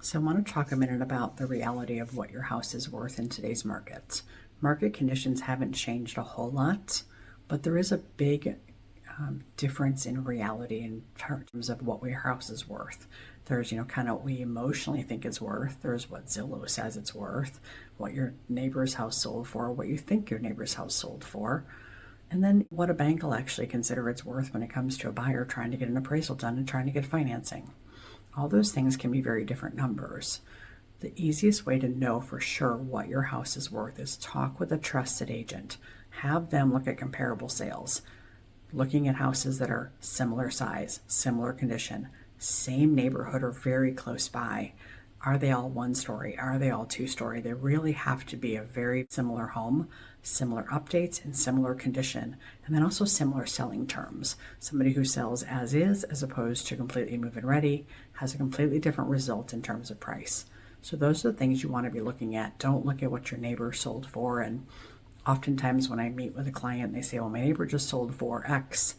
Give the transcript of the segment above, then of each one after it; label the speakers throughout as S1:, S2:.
S1: So I want to talk a minute about the reality of what your house is worth in today's market. Market conditions haven't changed a whole lot, but there is a big difference in reality in terms of what your house is worth. There's, kind of what we emotionally think it's worth. There's what Zillow says it's worth, what your neighbor's house sold for, what you think your neighbor's house sold for, and then what a bank will actually consider it's worth when it comes to a buyer trying to get an appraisal done and trying to get financing. All those things can be very different numbers. The easiest way to know for sure what your house is worth is talk with a trusted agent. Have them look at comparable sales, looking at houses that are similar size, similar condition, same neighborhood or very close by. Are they all one story? Are they all two story? They really have to be a very similar home, similar updates, and similar condition, and then also similar selling terms. Somebody who sells as is as opposed to completely move-in ready has a completely different result in terms of price. So those are the things you want to be looking at. Don't look at what your neighbor sold for. And oftentimes when I meet with a client, they say, well, my neighbor just sold for X.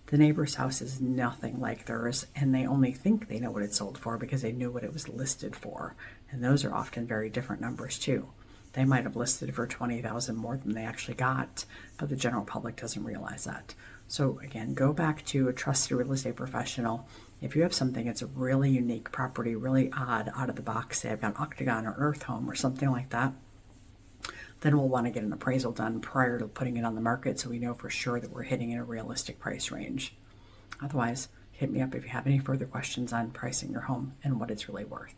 S1: The neighbor's house is nothing like theirs, and they only think they know what it sold for because they knew what it was listed for. And those are often very different numbers too. They might have listed for $20,000 more than they actually got, but the general public doesn't realize that. So again, go back to a trusted real estate professional. If you have something that's a really unique property, really odd, out of the box, say I've got an octagon or earth home or something like that, then we'll want to get an appraisal done prior to putting it on the market so we know for sure that we're hitting in a realistic price range. Otherwise, hit me up if you have any further questions on pricing your home and what it's really worth.